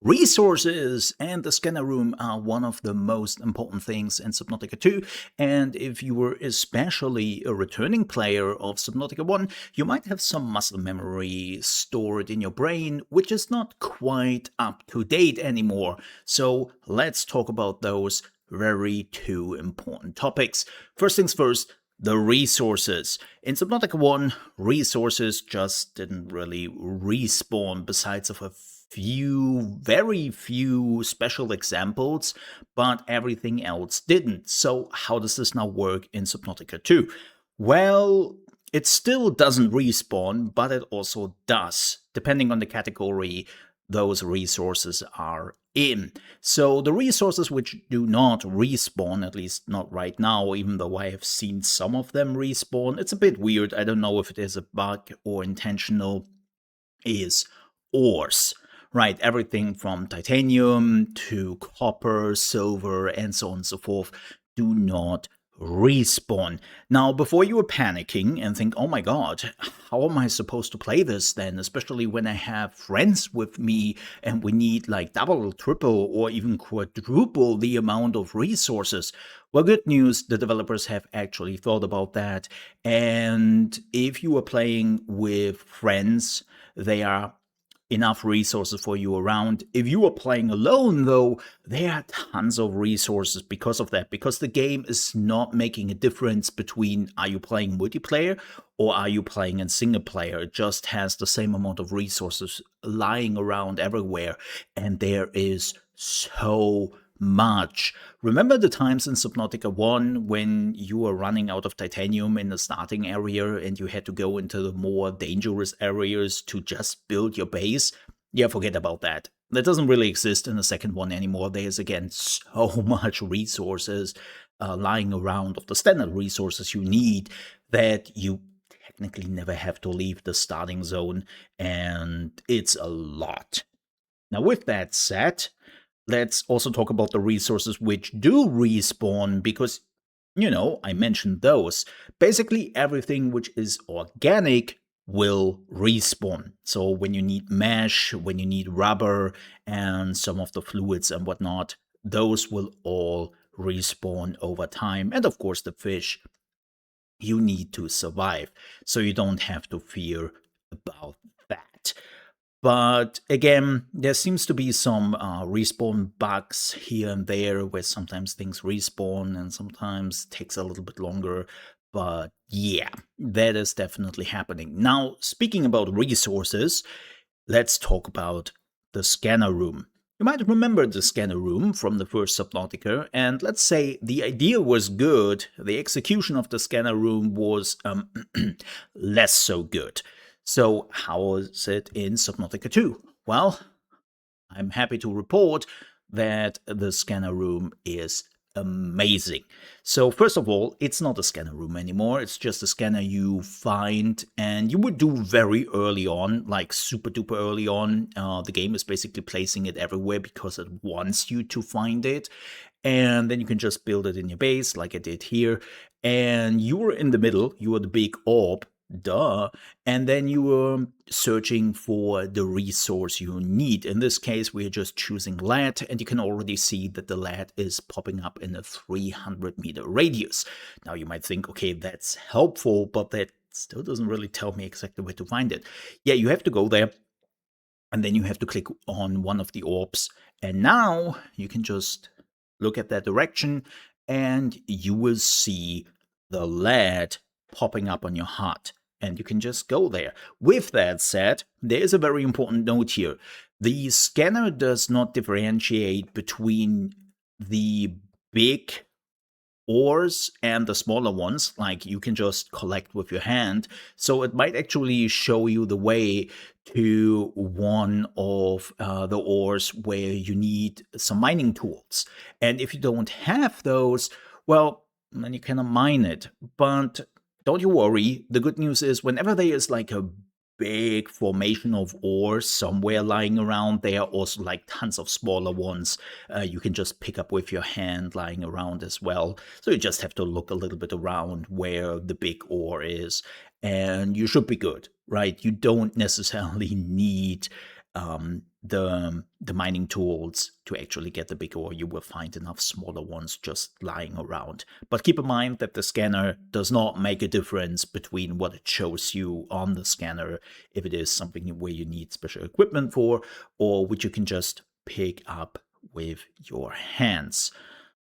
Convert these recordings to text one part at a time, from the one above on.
Resources and the scanner room are one of the most important things in Subnautica 2, and if you were especially a returning player of Subnautica 1, you might have some muscle memory stored in your brain, which is not quite up to date anymore. So let's talk about those very two important topics. First things first, the resources. In Subnautica 1, resources just didn't really respawn besides of a very few special examples, but everything else didn't. So how does this now work in Subnautica 2? Well, it still doesn't respawn, but it also does. Depending on the category those resources are in. So the resources which do not respawn, at least not right now, even though I have seen some of them respawn, it's a bit weird, I don't know if it is a bug or intentional, is ores. Right, everything from titanium to copper, silver, and so on and so forth do not respawn. Now, before you were panicking and think, oh my god, how am I supposed to play this then? Especially when I have friends with me and we need like double, triple, or even quadruple the amount of resources. Well, good news, the developers have actually thought about that. And if you are playing with friends, they are enough resources for you around. If you are playing alone, though, there are tons of resources because of that, because the game is not making a difference between are you playing multiplayer or are you playing in single player. It just has the same amount of resources lying around everywhere, and there is so much. Remember the times in Subnautica 1 when you were running out of titanium in the starting area and you had to go into the more dangerous areas to just build your base? Yeah, forget about that. That doesn't really exist in the second one anymore. There's again so much resources lying around of the standard resources you need that you technically never have to leave the starting zone, and it's a lot. Now, with that said, let's also talk about the resources which do respawn, because, you know, I mentioned those. Basically, everything which is organic will respawn. So when you need mesh, when you need rubber, and some of the fluids and whatnot, those will all respawn over time. And of course, the fish you need to survive. So you don't have to fear about that. But again, there seems to be some respawn bugs here and there where sometimes things respawn and sometimes takes a little bit longer. But yeah, that is definitely happening. Now, speaking about resources, let's talk about the scanner room. You might remember the scanner room from the first Subnautica, and let's say the idea was good, the execution of the scanner room was less so good. So how is it in Subnautica 2? Well, I'm happy to report that the scanner room is amazing. So first of all, it's not a scanner room anymore. It's just a scanner you find, and you would do very early on, like super duper early on. The game is basically placing it everywhere because it wants you to find it. And then you can just build it in your base like I did here. And you were in the middle, you were the big orb, duh, and then you were searching for the resource you need. In this case, we're just choosing lead, and you can already see that the lead is popping up in a 300-meter radius. Now you might think, okay, that's helpful, but that still doesn't really tell me exactly where to find it. Yeah, you have to go there, and then you have to click on one of the orbs, and now you can just look at that direction, and you will see the lead popping up on your HUD, and you can just go there. With that said, there is a very important note here. The scanner does not differentiate between the big ores and the smaller ones, like you can just collect with your hand. So it might actually show you the way to one of the ores where you need some mining tools. And if you don't have those, well, then you cannot mine it. But don't you worry. The good news is whenever there is like a big formation of ores somewhere lying around, there are also like tons of smaller ones you can just pick up with your hand lying around as well. So you just have to look a little bit around where the big ore is, and you should be good, right? You don't necessarily need the the mining tools to actually get the big ore. You will find enough smaller ones just lying around. But keep in mind that the scanner does not make a difference between what it shows you on the scanner, if it is something where you need special equipment for, or which you can just pick up with your hands.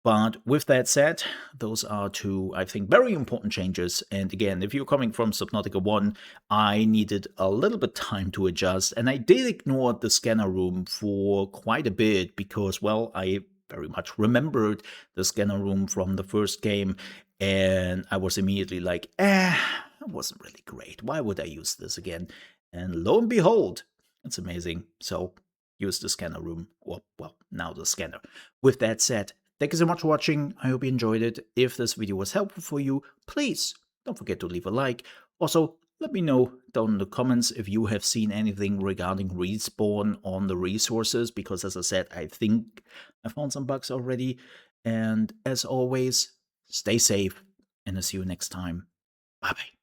But with that said, those are two, I think, very important changes. And again, if you're coming from Subnautica 1, I needed a little bit time to adjust. And I did ignore the scanner room for quite a bit because, well, I very much remembered the scanner room from the first game. And I was immediately like, it wasn't really great. Why would I use this again? And lo and behold, it's amazing. So use the scanner room, or, well, now the scanner. With that said, thank you so much for watching. I hope you enjoyed it. If this video was helpful for you, please don't forget to leave a like. Also, let me know down in the comments if you have seen anything regarding respawn on the resources, because as I said, I think I found some bugs already. And as always, stay safe, and I'll see you next time. Bye bye.